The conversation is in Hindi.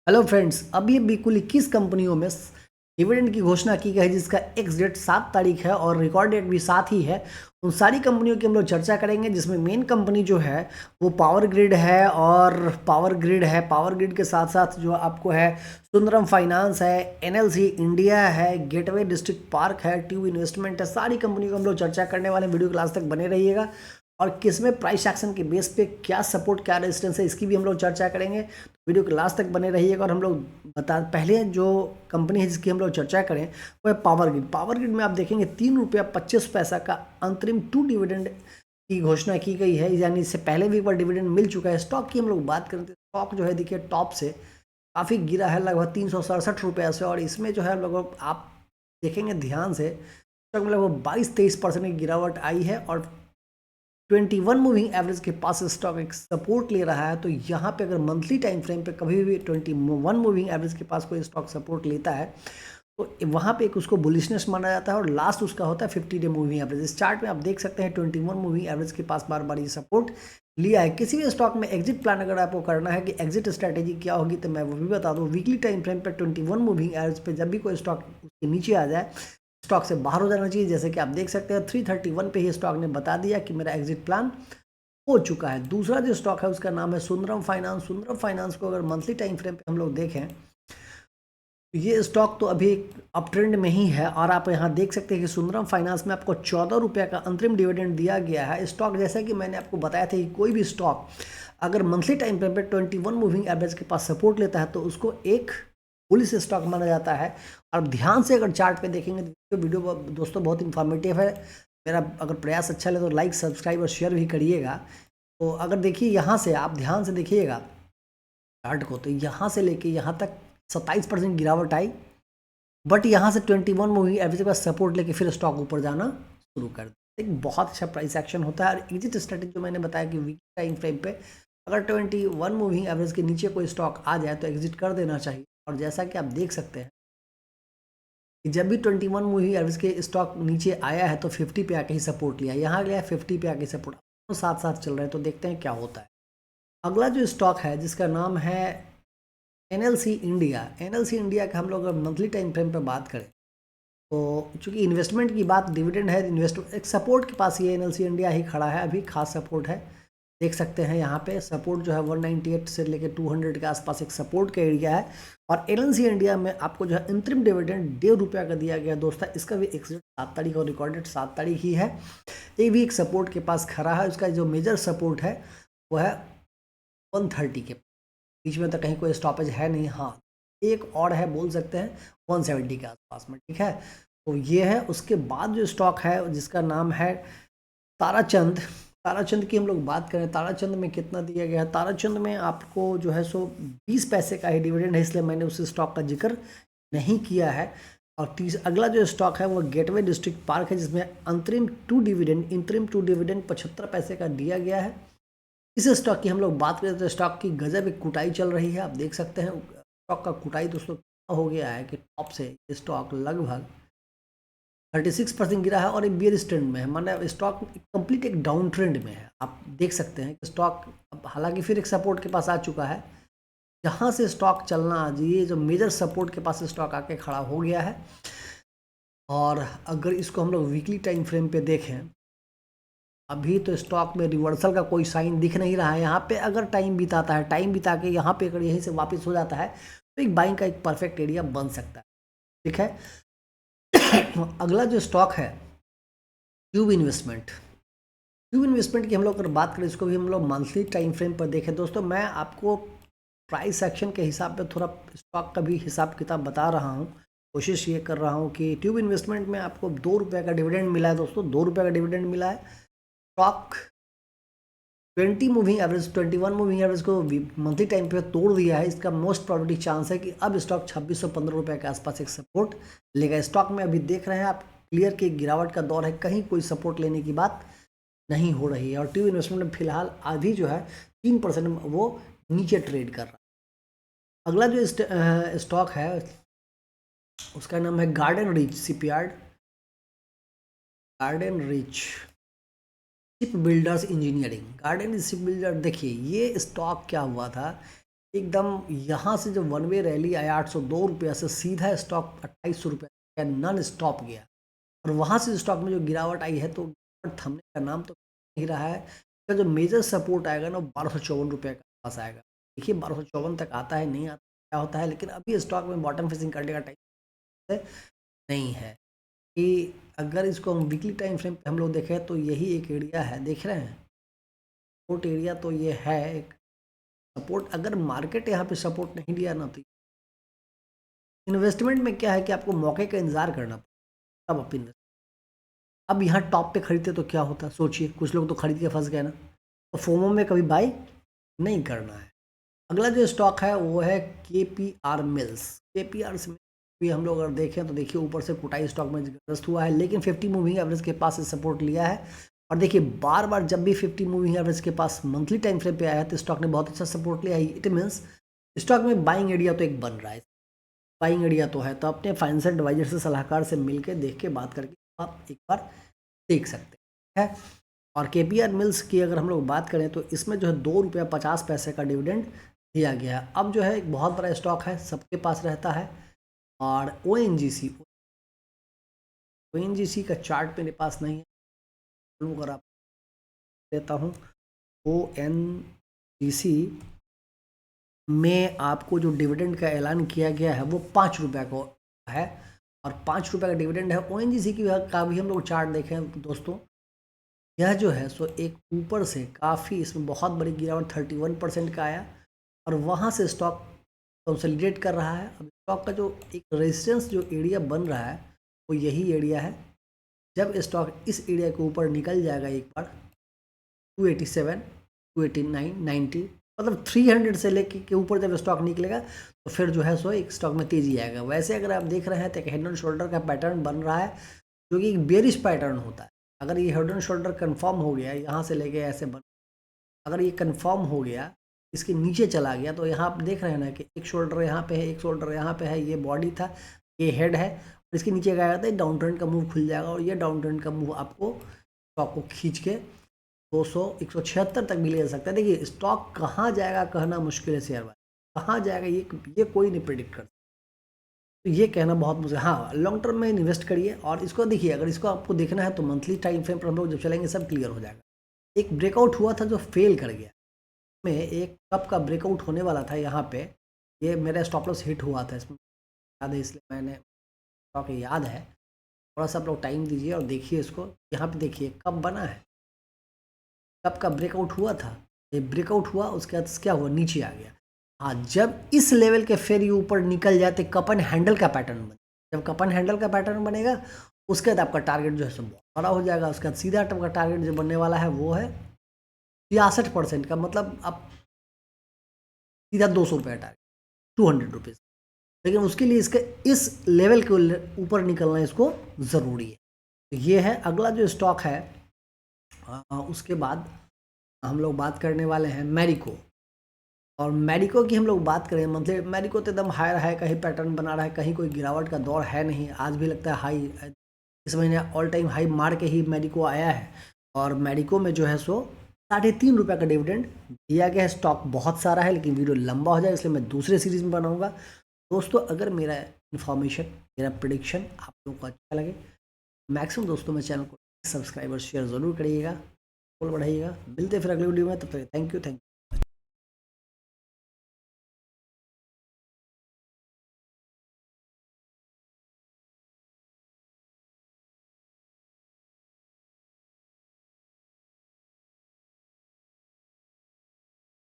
हेलो फ्रेंड्स, अभी अभी कुल 21 कंपनियों में डिविडेंड की घोषणा की गई है, जिसका एक्स डेट 7 तारीख है और रिकॉर्ड डेट भी साथ ही है। उन सारी कंपनियों की हम लोग चर्चा करेंगे, जिसमें मेन कंपनी जो है वो पावर ग्रिड है। और पावर ग्रिड के साथ साथ जो आपको है सुंदरम फाइनेंस है, एनएलसी इंडिया है, गेटवे डिस्ट्रिक्ट पार्क है, ट्यूब इन्वेस्टमेंट है। सारी कंपनियों को हम लोग चर्चा करने वाले हैं। वीडियो क्लास तक बने रहिएगा। और किसमें प्राइस एक्शन के बेस पे क्या सपोर्ट क्या रेजिस्टेंस है, इसकी भी हम लोग चर्चा करेंगे। वीडियो के लास्ट तक बने रहिएगा। और हम लोग पहले जो कंपनी है जिसकी हम लोग चर्चा करें वो है पावर ग्रिड। पावर ग्रिड में आप देखेंगे 3 रुपया 25 पैसा का अंतरिम टू डिविडेंड की घोषणा की गई है, यानी इससे पहले भी एक बार डिविडेंड मिल चुका है। स्टॉक की हम लोग बात करें तो स्टॉक जो है देखिए टॉप से काफ़ी गिरा है, लगभग 367 रुपये से। और इसमें जो है लगभग आप देखेंगे ध्यान से स्टॉक में लगभग 22-23% की गिरावट आई है। और 21 मूविंग एवरेज के पास स्टॉक एक सपोर्ट ले रहा है। तो यहाँ पे अगर मंथली टाइम फ्रेम पे कभी भी 21 मूविंग एवरेज के पास कोई स्टॉक सपोर्ट लेता है तो वहाँ पे एक उसको बुलिशनेस माना जाता है। और लास्ट उसका होता है 50 डे मूविंग एवरेज। इस चार्ट में आप देख सकते हैं 21 मूविंग एवरेज के पास बार बार ये सपोर्ट लिया है। किसी भी स्टॉक में एग्जिट प्लान अगर आपको करना है कि एग्जिट स्ट्रैटेजी क्या होगी, तो मैं वो भी बता दूँ। वीकली टाइम फ्रेम पर 21 मूविंग एवरेज पे जब भी कोई स्टॉक उसके नीचे आ जाए, स्टॉक से बाहर हो जाना चाहिए। जैसे कि आप देख सकते हैं 331 पे ही स्टॉक ने बता दिया कि मेरा एग्जिट प्लान हो चुका है। दूसरा जो स्टॉक है उसका नाम है सुंदरम फाइनेंस। सुंदरम फाइनेंस को अगर मंथली टाइम फ्रेम पे हम लोग देखें तो ये स्टॉक तो अभी अप ट्रेंड में ही है। और आप यहाँ देख सकते हैं कि सुंदरम फाइनेंस में आपको 14 रुपये का अंतरिम डिविडेंड दिया गया है। स्टॉक जैसा कि मैंने आपको बताया था कि कोई भी स्टॉक अगर मंथली टाइम फ्रेम पे 21 मूविंग एवरेज के पास सपोर्ट लेता है तो उसको एक पुलिस स्टॉक माना जाता है। और ध्यान से अगर चार्ट पे देखेंगे तो वीडियो दोस्तों बहुत इंफॉर्मेटिव है। मेरा अगर प्रयास अच्छा लगे तो लाइक सब्सक्राइब और शेयर भी करिएगा। तो अगर देखिए यहाँ से आप ध्यान से देखिएगा चार्ट को, तो यहाँ से लेके यहाँ तक 27% गिरावट आई। बट यहाँ से 21 मूविंग एवरेज के बाद सपोर्ट लेके फिर स्टॉक ऊपर जाना शुरू कर दिया। एक बहुत अच्छा प्राइस एक्शन होता है। और एग्जिट स्ट्रेटेजी जो मैंने बताया कि वीक टाइम फ्रेम पे अगर 21 मूविंग एवरेज के नीचे कोई स्टॉक आ जाए तो एग्जिट कर देना चाहिए। और जैसा कि आप देख सकते हैं कि जब भी 21 मूविंग एवरेज के स्टॉक नीचे आया है तो 50 पे आके ही सपोर्ट लिया, यहाँ गया 50 पे आके सपोर्ट, तो साथ साथ चल रहे हैं। तो देखते हैं क्या होता है। अगला जो स्टॉक है जिसका नाम है एनएलसी इंडिया। एनएलसी इंडिया का हम लोग अगर मंथली टाइम फ्रेम पे बात करें तो चूंकि इन्वेस्टमेंट की बात, डिविडेंड है, इन्वेस्टमेंट एक सपोर्ट के पास ये एनएलसी इंडिया ही खड़ा है। अभी खास सपोर्ट है, देख सकते हैं यहाँ पे सपोर्ट जो है 198 से लेके 200 के आसपास एक सपोर्ट का एरिया है। और एनएलसी इंडिया में आपको जो है अंतरिम डिविडेंड 1.5 रुपया का दिया गया दोस्तों। इसका भी एक्सिट 7 तारीख और रिकॉर्डेड 7 तारीख ही है। ये भी एक सपोर्ट के पास खड़ा है। उसका जो मेजर सपोर्ट है वो है 130 के बीच में, तो कहीं कोई स्टॉपेज है नहीं। हाँ, एक और है बोल सकते हैं 170 के आसपास में, ठीक है। तो ये है। उसके बाद जो स्टॉक है जिसका नाम है ताराचंद। ताराचंद की हम लोग बात करें, ताराचंद में कितना दिया गया है? ताराचंद में आपको जो है सो 20 पैसे का ही डिविडेंड है, इसलिए मैंने उस स्टॉक का जिक्र नहीं किया है। और अगला जो स्टॉक है वो गेटवे डिस्ट्रिक्ट पार्क है, जिसमें इंतरिम टू डिविडेंड 75 पैसे का दिया गया है। इस स्टॉक की हम लोग बात करें तो स्टॉक की गजब एक कुटाई चल रही है। आप देख सकते हैं स्टॉक का कुटाई दोस्तों हो गया है कि टॉप से स्टॉक लगभग 36% गिरा है और एक बियर ट्रेंड में है। माना स्टॉक कंप्लीट एक डाउन ट्रेंड में है। आप देख सकते हैं कि स्टॉक अब हालांकि फिर एक सपोर्ट के पास आ चुका है, जहां से स्टॉक चलना, ये जो मेजर सपोर्ट के पास स्टॉक आके खड़ा हो गया है। और अगर इसको हम लोग वीकली टाइम फ्रेम पे देखें, अभी तो स्टॉक में रिवर्सल का कोई साइन दिख नहीं रहा है। यहाँ पे अगर टाइम बिताता है, टाइम बिता के यहाँ पे अगर यहीं से वापस हो जाता है तो एक बाइंग का एक परफेक्ट एरिया बन सकता है, ठीक है। अगला जो स्टॉक है ट्यूब इन्वेस्टमेंट। ट्यूब इन्वेस्टमेंट की हम लोग अगर बात करें, इसको भी हम लोग मंथली टाइम फ्रेम पर देखें दोस्तों। मैं आपको प्राइस एक्शन के हिसाब पे थोड़ा स्टॉक का भी हिसाब किताब बता रहा हूँ। कोशिश ये कर रहा हूँ कि ट्यूब इन्वेस्टमेंट में आपको 2 रुपये का डिविडेंड मिला है दोस्तों, 2 रुपये का डिविडेंड मिला है। स्टॉक 21 मूविंग एवरेज को मंथली टाइम पे तोड़ दिया है। इसका मोस्ट प्रोबेबिलिटी चांस है कि अब स्टॉक 2615 रुपये के आसपास एक सपोर्ट लेगा। स्टॉक में अभी देख रहे हैं आप क्लियर कि गिरावट का दौर है, कहीं कोई सपोर्ट लेने की बात नहीं हो रही है। और ट्यूब इन्वेस्टमेंट में फिलहाल अभी जो है 3% वो नीचे ट्रेड कर रहा है। अगला जो स्टॉक है उसका नाम है garden rich shipyard. Garden rich ship builders engineering. Garden ship builder, देखिए ये स्टॉक क्या हुआ था एकदम यहाँ से जो वन वे रैली आया 802 रुपया से सीधा स्टॉक 2800 रुपया का नॉन स्टॉप गया, और वहाँ से स्टॉक में जो गिरावट आई है तो थमने का नाम तो नहीं रहा है। इसका जो मेजर सपोर्ट आएगा ना 1254 रुपये का पास आएगा। देखिए 1254 तक आता है नहीं आता क्या होता है, लेकिन अभी स्टॉक में बॉटम फिशिंग करने का टाइम नहीं है। कि अगर इसको हम वीकली टाइम फ्रेम पे हम लोग देखें तो यही एक एरिया है, देख रहे हैं सपोर्ट एरिया, तो ये है एक सपोर्ट। अगर मार्केट यहाँ पे सपोर्ट नहीं दिया ना तो इन्वेस्टमेंट में क्या है कि आपको मौके का इंतजार करना पड़ता, तब आप इन्वेस्ट। अब यहाँ टॉप पे खरीदते तो क्या होता, सोचिए कुछ लोग तो खरीद के फंस गए ना, तो फोमो में कभी बाई नहीं करना है। अगला जो स्टॉक है वो है KPR मिल्स। KPR में भी हम लोग अगर देखें तो देखिए ऊपर से कुटाई स्टॉक में जबरदस्त हुआ है, लेकिन 50 मूविंग एवरेज के पास से सपोर्ट लिया है। और देखिए बार बार जब भी 50 मूविंग एवरेज के पास मंथली टाइम फ्रेम पे आया है तो स्टॉक ने बहुत अच्छा सपोर्ट लिया है। इट मीन्स स्टॉक में बाइंग एरिया तो एक बन रहा है, बाइंग एरिया तो है, तो अपने फाइनेंशियल एडवाइजर से सलाहकार से मिल के देख के बात करके आप एक बार देख सकते हैं। और KPR मिल्स की अगर हम लोग बात करें तो इसमें जो है 2 रुपया 50 पैसे का डिविडेंड दिया गया है। अब जो है एक बहुत बड़ा स्टॉक है, सबके पास रहता है। और ONGC का चार्ट मेरे पास नहीं है, अगर आप देता हूँ ONGC में आपको जो डिविडेंड का ऐलान किया गया है वो 5 रुपया को है, और 5 रुपये का डिविडेंड है। ONGC की का भी हम लोग चार्ट देखें दोस्तों, यह जो है सो एक ऊपर से काफ़ी इसमें बहुत बड़ी गिरावट 31% का आया, और वहाँ से स्टॉक कंसोलिडेट कर रहा है। अब स्टॉक का जो एक रेजिस्टेंस जो एरिया बन रहा है वो यही एरिया है। जब स्टॉक इस एरिया के ऊपर निकल जाएगा एक बार 287, 289, 90, मतलब 300 से लेके के ऊपर जब स्टॉक निकलेगा तो फिर जो है सो एक स्टॉक में तेज़ी आएगा। वैसे अगर आप देख रहे हैं तो एक हेड एंड शोल्डर का पैटर्न बन रहा है जो कि एक बेरिश पैटर्न होता है। अगर ये हेड एंड शोल्डर कन्फर्म हो गया यहाँ से लेके ऐसे बन, अगर ये कंफर्म हो गया इसके नीचे चला गया तो यहाँ आप देख रहे हैं ना कि एक शोल्डर यहाँ पे है, एक शोल्डर यहाँ पे है, ये बॉडी था, ये हेड है, और इसके नीचे क्या जाता है डाउन ट्रेंड का मूव खुल जाएगा, और ये डाउन ट्रेंड का मूव आपको स्टॉक को खींच के 200 176 तक भी ले जा सकता है। देखिए स्टॉक कहाँ जाएगा कहना मुश्किल है, शेयर बाजार कहाँ जाएगा ये कोई नहीं प्रिडिक्ट कर, तो ये कहना बहुत मुझे, हाँ लॉन्ग टर्म में इन्वेस्ट करिए। और इसको देखिए अगर इसको आपको देखना है तो मंथली टाइम फ्रेम पर हम लोग जब चलेंगे सब क्लियर हो जाएगा। एक ब्रेकआउट हुआ था जो फेल कर गया, में एक कप का ब्रेकआउट होने वाला था यहाँ पे, ये मेरा स्टॉप लॉस हिट हुआ था इसमें याद है, इसलिए मैंने स्टॉक याद है। थोड़ा सा आप लोग टाइम दीजिए और देखिए इसको, यहाँ पे देखिए कब बना है, कब का ब्रेकआउट हुआ था, ये ब्रेकआउट हुआ उसके बाद क्या हुआ नीचे आ गया। हाँ जब इस लेवल के फिर ये ऊपर निकल जाते कप एंड हैंडल का पैटर्न बने, जब कप एंड हैंडल का पैटर्न बनेगा उसके बाद आपका टारगेट जो है सब बहुत बड़ा हो जाएगा। उसके बाद सीधा आपका टारगेट जो बनने वाला है वो है 63% का, मतलब आप सीधा 200 रुपये टारगेट, 200 रुपीज़। लेकिन उसके लिए इसके इस लेवल के ऊपर निकलना इसको ज़रूरी है। तो ये है अगला जो स्टॉक है। उसके बाद हम लोग बात करने वाले हैं मैरिको, और मैरिको की हम लोग बात करें मंथली, मैरिको तो एकदम हायर हाई का ही पैटर्न बना रहा है, कहीं कोई गिरावट का दौर है नहीं, आज भी लगता है हाई, इस महीने ऑल टाइम हाई मार के ही मैरिको आया है। और मैरिको में जो है सो 3.5 रुपये का डिविडेंड दिया गया है। स्टॉक बहुत सारा है लेकिन वीडियो लंबा हो जाए इसलिए मैं दूसरे सीरीज़ में बनाऊंगा। दोस्तों अगर मेरा इन्फॉर्मेशन मेरा प्रिडिक्शन आप लोगों को अच्छा लगे, मैक्सिमम दोस्तों में चैनल को सब्सक्राइब और शेयर ज़रूर करिएगा, फॉलो बढ़ाइएगा। मिलते हैं फिर अगले वीडियो में, तब तक थैंक यू।